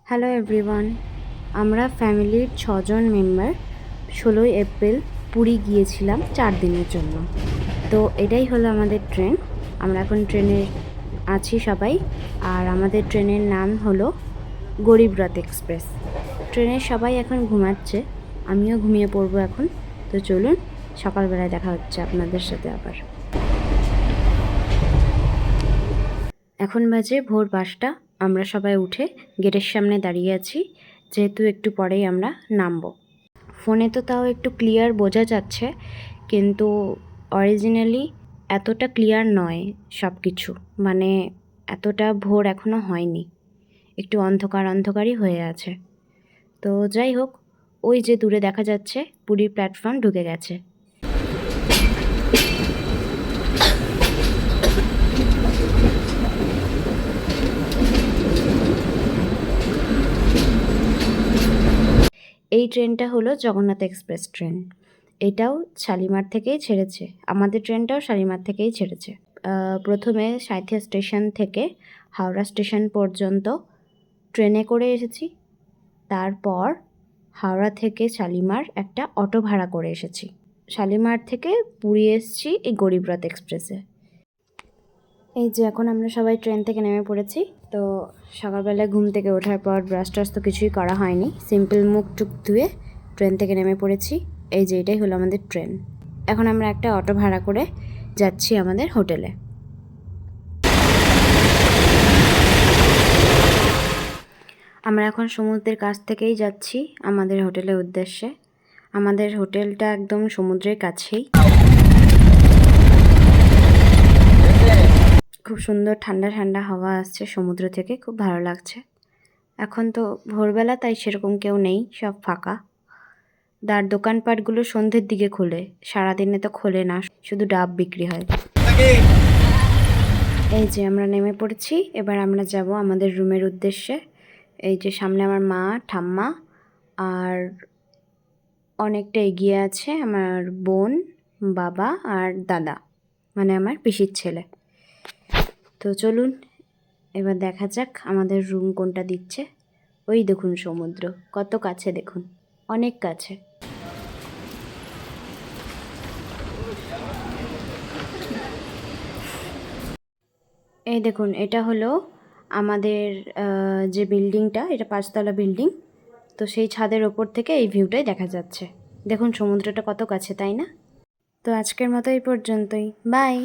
Hello everyone, আমরা ফ্যামিলির 6জন member 16ই April Puri গিয়েছিলাম 4 দিনের জন্য। তো এটাই হলো আমাদের ট্রেন। আমরা এখন ট্রেনে আছি সবাই। আর আমাদের ট্রেনের নাম হলো গরিব রথ এক্সপ্রেস। ট্রেনের সবাই এখন ঘুমাচ্ছে, আমিও ঘুমিয়ে পড়বো এখন। তো চলুন, সকালবেলায় দেখা হচ্ছে আপনাদের সাথে আবার। এখন বাজে ভোর 5টা। আমরা সবাই উঠে গেটের সামনে দাঁড়িয়ে আছি, যেহেতু একটু পরেই আমরা নামবো। ফোনে তো তাও একটু ক্লিয়ার বোঝা যাচ্ছে, কিন্তু অরিজিনালি এতটা ক্লিয়ার নয় সব কিছু। মানে এতটা ভোর এখনও হয়নি, একটু অন্ধকার অন্ধকারই হয়ে আছে। তো যাই হোক, ওই যে দূরে দেখা যাচ্ছে পুরীর প্ল্যাটফর্ম ঢুকে গেছে। এই ট্রেনটা হলো জগন্নাথ এক্সপ্রেস ট্রেন। এটাও শালিমার থেকেই ছেড়েছে, আমাদের ট্রেনটাও শালিমার থেকেই ছেড়েছে। প্রথমে সাঁইথিয়া স্টেশন থেকে হাওড়া স্টেশন পর্যন্ত ট্রেনে করে এসেছি। তারপর হাওড়া থেকে শালিমার একটা অটো ভাড়া করে এসেছি। শালিমার থেকে পুরী এসেছি এই গরিব রথ এক্সপ্রেসে। এই যে এখন আমরা সবাই ট্রেন থেকে নেমে পড়েছি। তো সকালবেলায় ঘুম থেকে ওঠার পর ব্রাশ টাশ তো কিছুই করা হয়নি, সিম্পল মুখ টুক ধুয়ে ট্রেন থেকে নেমে পড়েছি। এই যে এটাই হলো আমাদের ট্রেন। এখন আমরা একটা অটো ভাড়া করে যাচ্ছি আমাদের হোটেলে। আমরা এখন সমুদ্রের কাছ থেকেই যাচ্ছি আমাদের হোটেলের উদ্দেশ্যে। আমাদের হোটেলটা একদম সমুদ্রের কাছেই। খুব সুন্দর ঠান্ডা ঠান্ডা হাওয়া আসছে সমুদ্র থেকে, খুব ভালো লাগছে। এখন তো ভোরবেলা, তাই সেরকম কেউ নেই, সব ফাঁকা। দোকানপাটগুলো সন্ধ্যের দিকে খোলে, সারাদিনে তো খোলে না, শুধু ডাব বিক্রি হয়। এই যে আমরা নেমে পড়েছি, এবার আমরা যাব আমাদের রুমের উদ্দেশ্যে। এই যে সামনে আমার মা, ঠাম্মা আর অনেকটা এগিয়ে আছে আমার বোন, বাবা আর দাদা, মানে আমার পিসির ছেলে। তো চলুন এবার দেখা যাক আমাদের রুম কোনটা দিচ্ছে। ওই দেখুন সমুদ্র কত কাছে, দেখুন অনেক কাছে। এই দেখুন, এটা হলো আমাদের যে বিল্ডিংটা, এটা 5তলা বিল্ডিং। তো সেই ছাদের ওপর থেকে এই ভিউটাই দেখা যাচ্ছে। দেখুন সমুদ্রটা কত কাছে, তাই না? তো আজকের মতো এই পর্যন্তই, বাই।